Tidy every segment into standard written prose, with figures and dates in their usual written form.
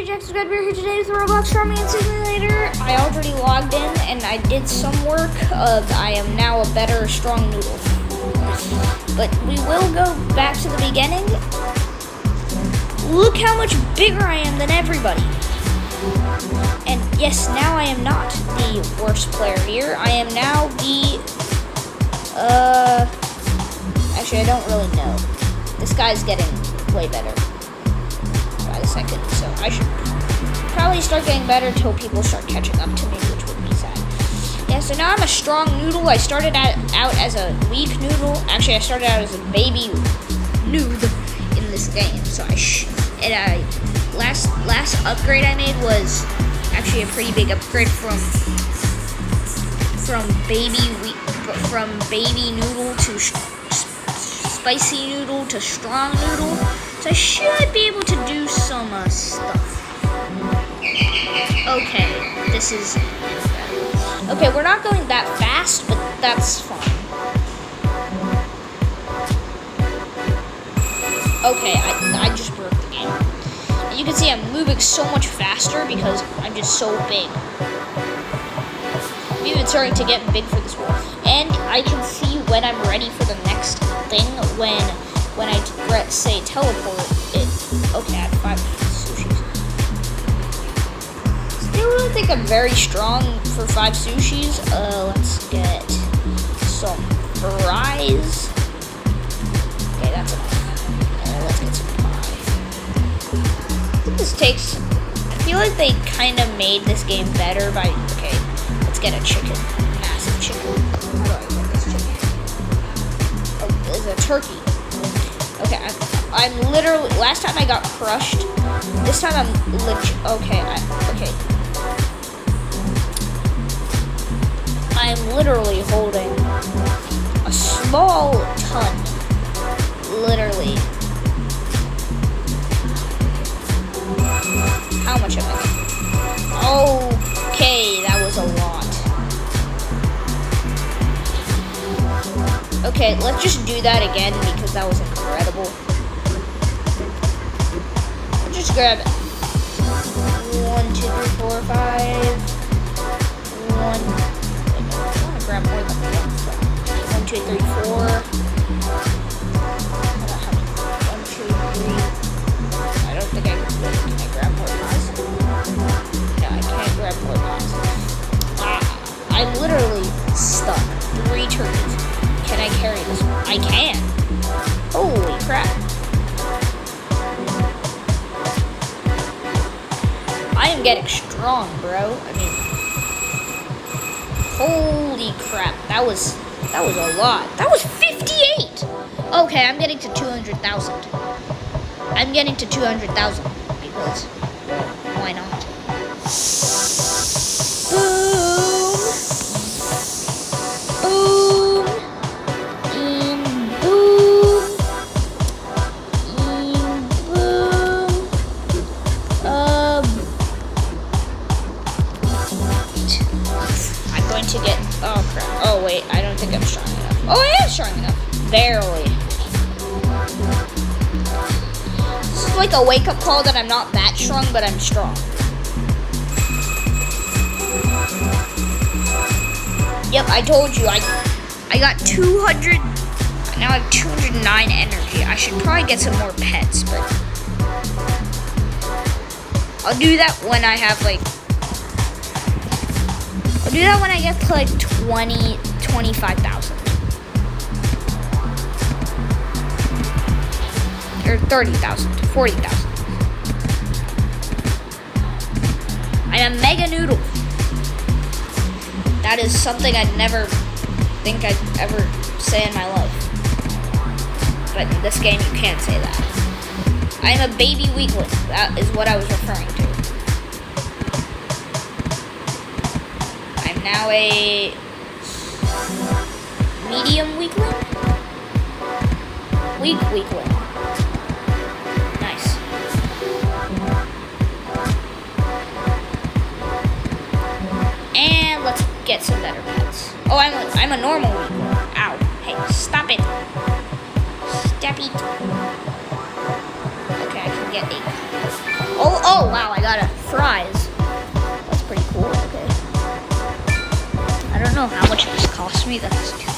Jack Subscribe here today with the Roblox Strongman Simulator. I already logged in and I did some work. I am now a better strong noodle. But we will go back to the beginning. Look how much bigger I am than everybody. And yes, now I am not the worst player here. I am now the, actually I don't really know. This guy's getting way better by the second, so I should probably start getting better until people start catching up to me, which would be sad. Yeah, so now I'm a strong noodle. I started out as a weak noodle. Actually, I started out as a baby noob in this game. So last upgrade I made was actually a pretty big upgrade from baby noodle to spicy noodle to strong noodle. So I should be able to do some stuff. Okay, this is... Okay, we're not going that fast, but that's fine. Okay, I just broke the game. And you can see I'm moving so much faster because I'm just so big. I'm even starting to get big for this world. And I can see when I'm ready for the next thing when I say teleport. Okay, I have 5 sushis. Still don't think I'm very strong for 5 sushis. Let's get some fries. Okay, that's enough. Let's get some pie. I think this takes... I feel like they kind of made this game better by... Okay, let's get a chicken. Massive chicken. How do I get this chicken? Oh, there's a turkey. Okay, I'm literally... Last time I got crushed. This time I'm okay, okay. I'm literally holding a small ton. Literally. How much am I? Okay, that was a lot. Okay, let's just do that again because that was incredible. I'll just grab 1, 2, 3, 4, 5. 1. I want to grab more than 1. 1, 2, 3, 4. I don't think I can do it. Can I grab more pies? No, I can't grab more pies. I'm literally stuck. 3 turkeys. Can I carry this one? I can. Holy crap. I am getting strong, bro. I mean, holy crap. That was a lot. That was 58. Okay, I'm getting to 200,000. I'm getting to 200,000 because why not? Boom. Boom. And boom. And boom. I'm going to get... Oh, crap. Oh, wait. I don't think I'm strong enough. Oh, I am strong enough. Barely. This is like a wake-up call that I'm not that strong, but I'm strong. Yep, I told you. I got 200. Now I have 209 energy. I should probably get some more pets, but I'll do that when I have like... I'll do that when I get to like 25,000. Or 30,000, 40,000. I'm a mega noodle. That is something I'd never think I'd ever say in my life. But in this game, you can't say that. I'm a baby weakling. That is what I was referring to. I'm now a medium weakling? Weakling. Nice. And let's get some better pets. Oh, I'm a normal weakling. Ow. Hey, stop it. Stop it. Okay, I can get 8. Oh, Oh, wow, I got a fries. That's pretty cool, okay. I don't know how much this cost me. That's too...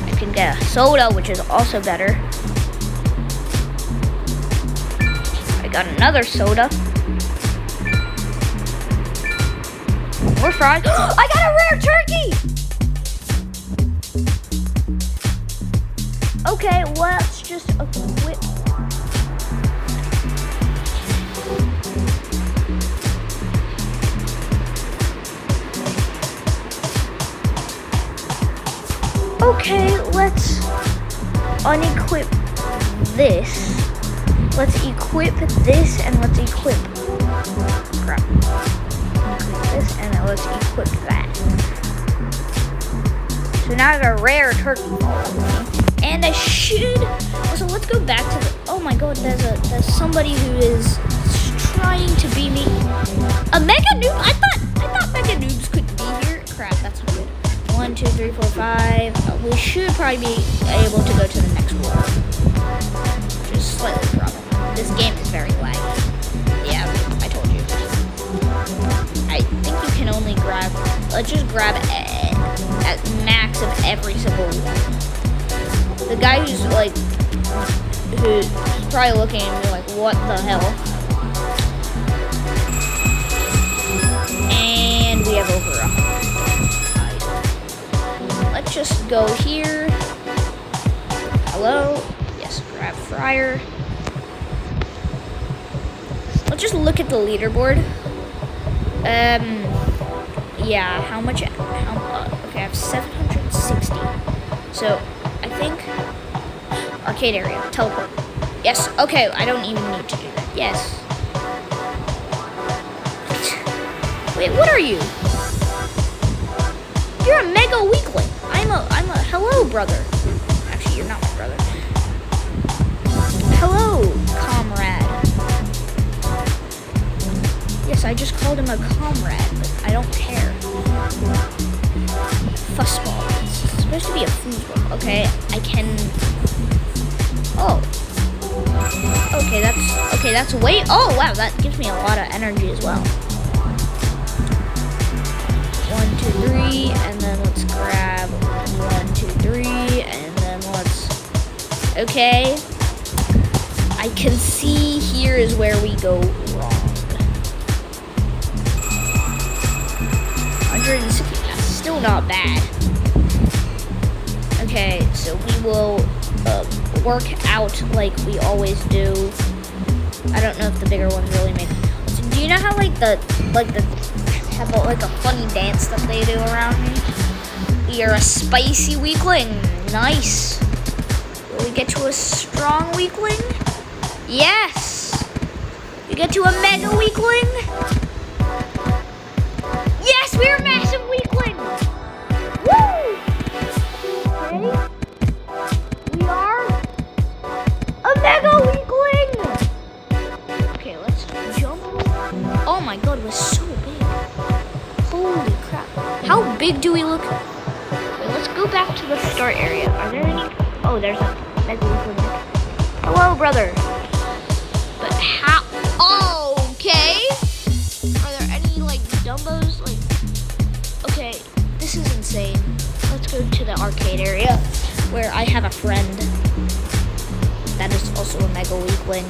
I can get a soda, which is also better. I got another soda. More fries. I got a rare turkey! Okay, let's just equip. Okay, let's unequip this. Let's equip this and let's equip. Crap. Equip this and then let's equip that. So now I got a rare turkey. And I should also let's go back to the. Oh my god, there's somebody who is trying to be me. A mega noob? I thought mega noobs couldn't be here. Crap, that's not good. 1, 2, 3, 4, 5. We should probably be able to go to the next world. Just slightly problem. This game is very laggy. Yeah, I told you. I think you can only grab. Let's just grab at max of every single one. The guy who's probably looking at me like, what the hell? And we have over 100. Let's just go here. Hello? Yes, grab fryer. Let's just look at the leaderboard. Yeah, how much? Okay, I have 760. So, I think arcade area, teleport. Yes, okay, I don't even need to do that. Yes. Wait, what are you? You're a mega weakling. I'm a hello, brother. Actually, you're not my brother. Hello, comrade. Yes, I just called him a comrade, but I don't care. Fussball. It's supposed to be a foosball. Okay, I can. Oh. Okay, that's way. Oh wow, that gives me a lot of energy as well. 1, 2, 3, and then let's grab 1, 2, 3, and then let's. Okay. I can see here is where we go wrong. 160. That's still not bad. Okay, so we will work out like we always do. I don't know if the bigger ones really make. So do you know how have a funny dance that they do around me? You're a spicy weakling. Nice. Will we get to a strong weakling? Yes. We get to a mega weakling. Yes, we're a massive weakling. Woo! Okay. We are a mega weakling. Okay, let's jump. Oh my god, we're so big. Holy crap. How big do we look? Wait, let's go back to the start area. Are there any? Oh, there's a mega weakling. Hello, brother. But how? Oh, okay. Are there any Dumbos? Okay, this is insane. Let's go to the arcade area where I have a friend that is also a mega weakling.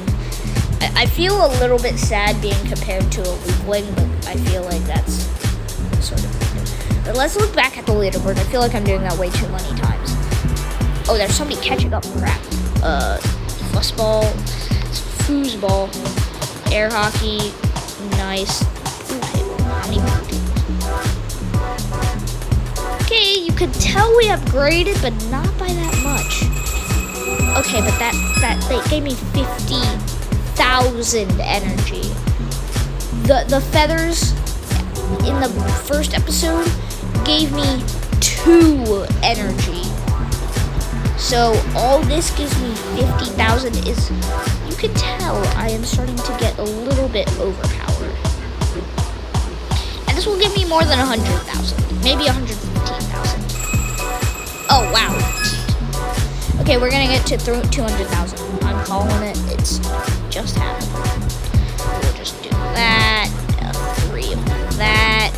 I feel a little bit sad being compared to a weakling, but I feel like that's sort of weird. But let's look back at the leaderboard. I feel like I'm doing that way too many times. Oh, there's somebody catching up. Crap. Fussball, foosball, air hockey, nice. How many? Okay, you could tell we upgraded, but not by that much. Okay, but that gave me 50,000 energy. The feathers in the first episode gave me 2 energy. So all this gives me 50,000 is, you can tell I am starting to get a little bit overpowered. And this will give me more than 100,000, maybe 115,000. Oh wow. Okay, we're gonna get to 200,000. I'm calling it. It's just happened. We'll just do that. 3 of that.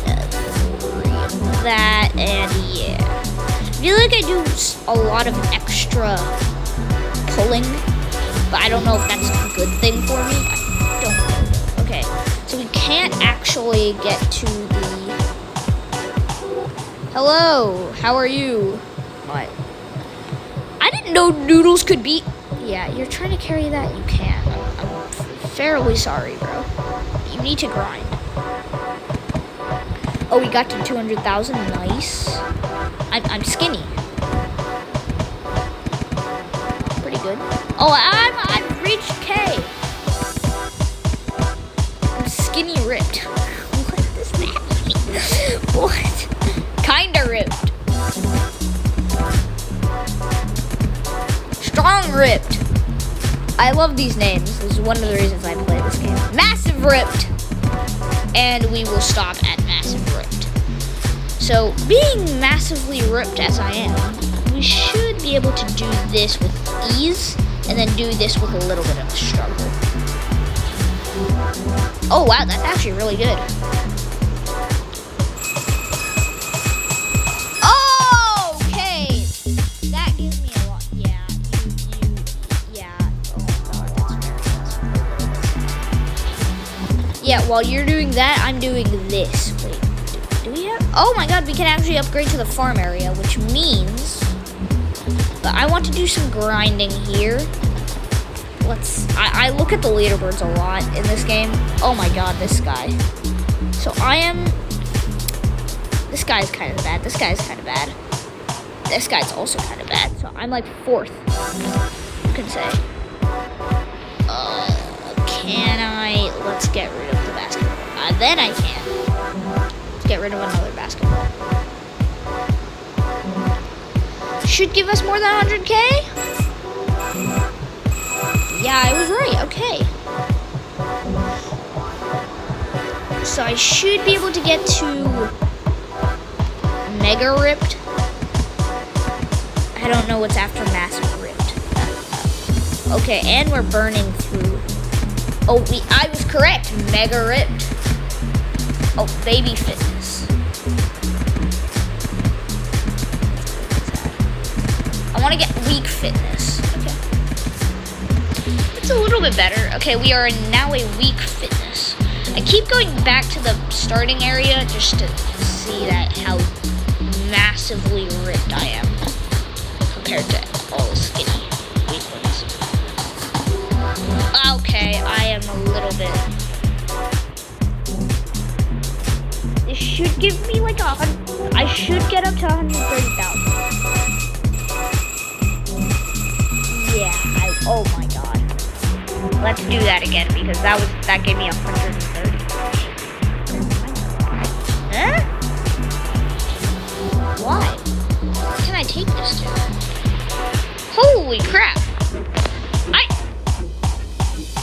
3 of that. And yeah. I feel like I do a lot of extra pulling, but I don't know if that's a good thing for me. I don't know. Okay, so we can't actually get to the... Hello, how are you? What? I didn't know noodles could be... Yeah, you're trying to carry that? You can't. I'm fairly sorry, bro. You need to grind. Oh, we got to 200,000. Nice. I'm skinny. Pretty good. Oh, I've reached K. I'm skinny ripped. What does that mean? What? Kinda ripped. Strong ripped. I love these names. This is one of the reasons I play this game. Massive ripped. And we will stop at massive ripped. So, being massively ripped as I am, we should be able to do this with ease, and then do this with a little bit of a struggle. Oh wow, that's actually really good. Okay! That gives me a lot. Yeah, yeah. Oh my god, that's very good. Yeah, while you're doing that, I'm doing this. Wait. Do we have? Oh my god, we can actually upgrade to the farm area, which means... But I want to do some grinding here. I look at the leaderboards a lot in this game. Oh my god, this guy. So this guy's kind of bad. This guy's kind of bad. This guy's also kind of bad. So I'm like 4th, you can say. Can I? Let's get rid of the basketball. Then I can. Get rid of another basketball. Should give us more than 100K? Yeah, I was right. Okay. So I should be able to get to Mega Ripped. I don't know what's after Massive Ripped. Okay, and we're burning through. Oh, I was correct. Mega Ripped. Oh, Baby Fitness. I want to get Weak Fitness. Okay. It's a little bit better. Okay, we are now a Weak Fitness. I keep going back to the starting area just to see that how massively ripped I am compared to all the skinny weak ones. Okay, I am a little bit... This should give me like 100... I should get up to 130,000. Yeah, oh my god. Let's do that again because that gave me 130. Huh? Why? Where can I take this to? Holy crap!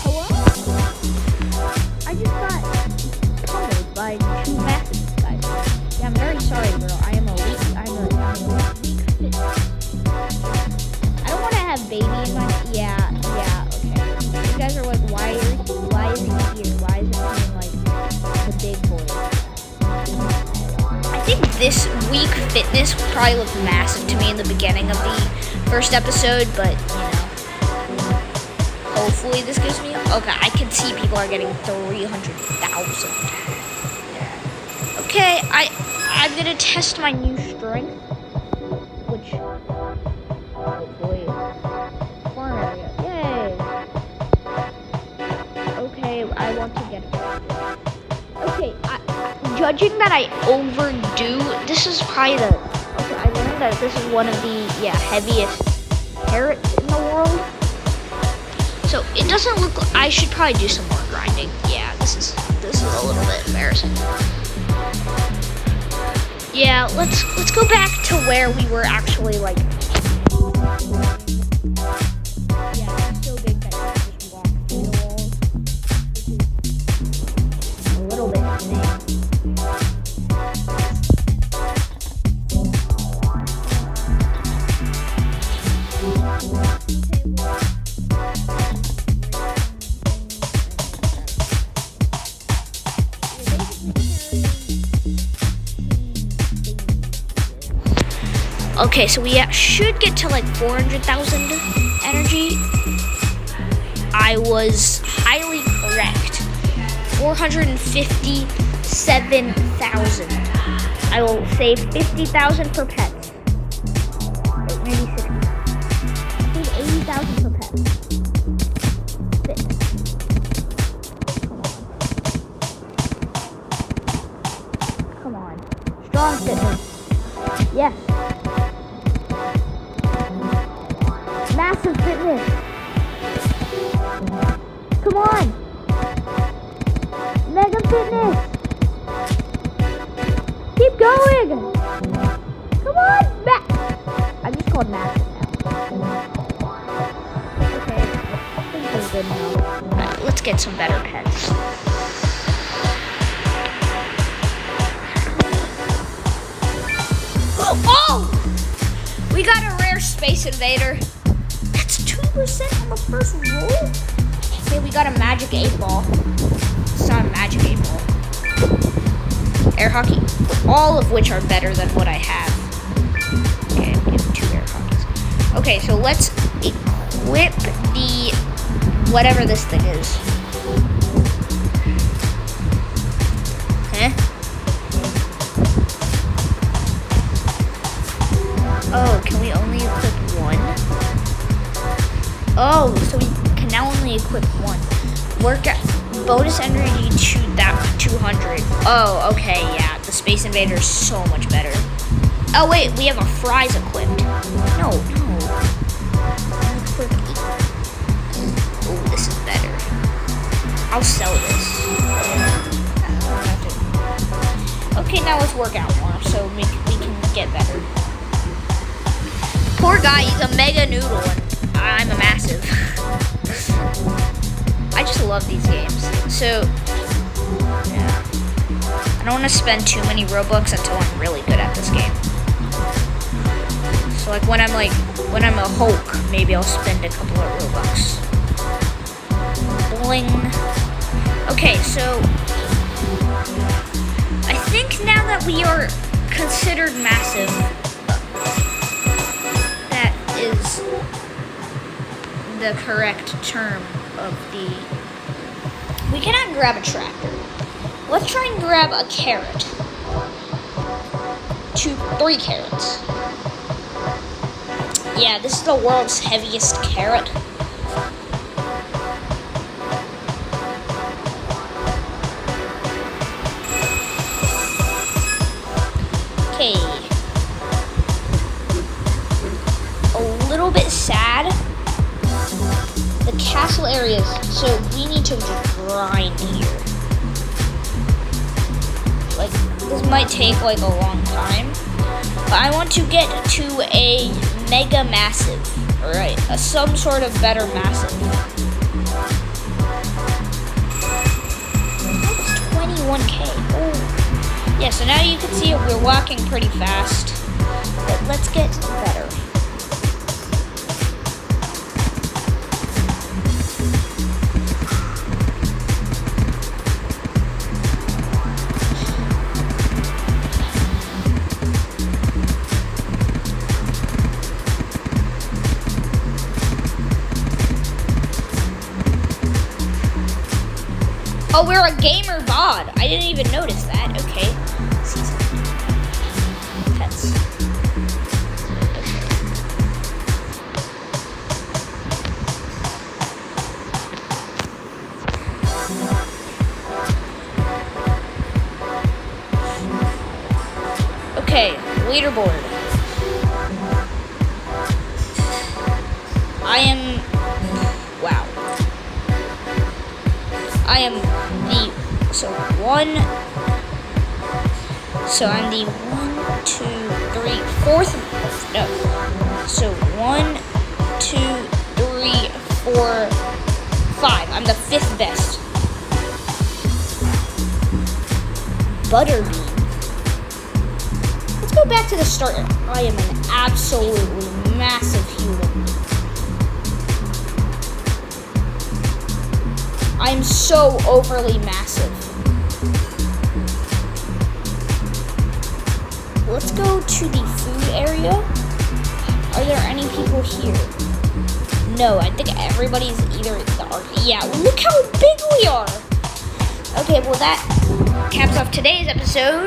Hello? I just got pummeled by 2 massive guys. Yeah, I'm very sorry, bro. I'm a weak fit. I don't want to have baby in my... Yeah, okay. You guys are like, why is he here? Why is it being like the big boy? I think this weak fitness would probably look massive to me in the beginning of the first episode, but you know, hopefully this gives me... Okay, I can see people are getting 300,000. Okay, I'm gonna test my new strength, which hopefully farm area. Yay! Okay, I want to get it. Okay, judging that I overdo, this is probably the... Okay, I learned that this is one of the heaviest carrots in the world. So it doesn't look... I should probably do some more grinding. Yeah, this is a little bit embarrassing. Yeah, let's go back to where we were actually like... Yeah, it's so big that you just walk through the walls, which is a little bit insane. Okay, so we should get to like 400,000 energy. I was highly correct. 457,000. I will save 50,000 for pets. Wait, maybe 60. Save 80,000 for pets. Fit. Come on. Strong fitness. Yes. Massive fitness. Come on. Mega fitness. Keep going. Come on. I'm just called massive now. Okay. I think that's good now. Alright, let's get some better pets. Oh! We got a rare Space Invader. That's 2% on the first roll. Okay, we got a magic 8-ball. It's not a magic 8-ball. Air hockey. All of which are better than what I have. Okay, I'm getting 2 air hockeys. Okay, so let's equip the whatever this thing is. Huh? Oh, can we only equip one? Oh, so we can now only equip one. Work at bonus energy to that 200. Oh, okay, yeah. The Space Invader is so much better. Oh wait, we have a fries equipped. No. Oh, this is better. I'll sell this. Okay, now let's work out more so we can get better. Poor guy, he's a mega noodle and I'm a massive. I just love these games. So, yeah. I don't want to spend too many Robux until I'm really good at this game. So like when I'm a Hulk, maybe I'll spend a couple of Robux. Bling. Okay, so I think now that we are considered massive, that is the correct term of the... We cannot grab a tractor. Let's try and grab a carrot. 3 carrots. Yeah, this is the world's heaviest carrot. Okay. A little bit sad. The castle areas, so we need to just grind here. Like, this might take like a long time. But I want to get to a mega massive. Alright, some sort of better massive. That's 21k. Oh. Yeah, so now you can see we're walking pretty fast. But let's get better. Oh, we're a gamer bod. I didn't even notice that. Okay. Season. Pets. Okay, leaderboard. I am the, I'm the 1, 2, 3, 4th, no, so 1, 2, 3, 4, 5, I'm the 5th best. Butterbean. Let's go back to the start. I am an absolutely massive human. I'm so overly massive. Let's go to the food area. there any people here? No, I think everybody's either at the arcade. Yeah, look how big we are. Okay, well that caps off today's episode.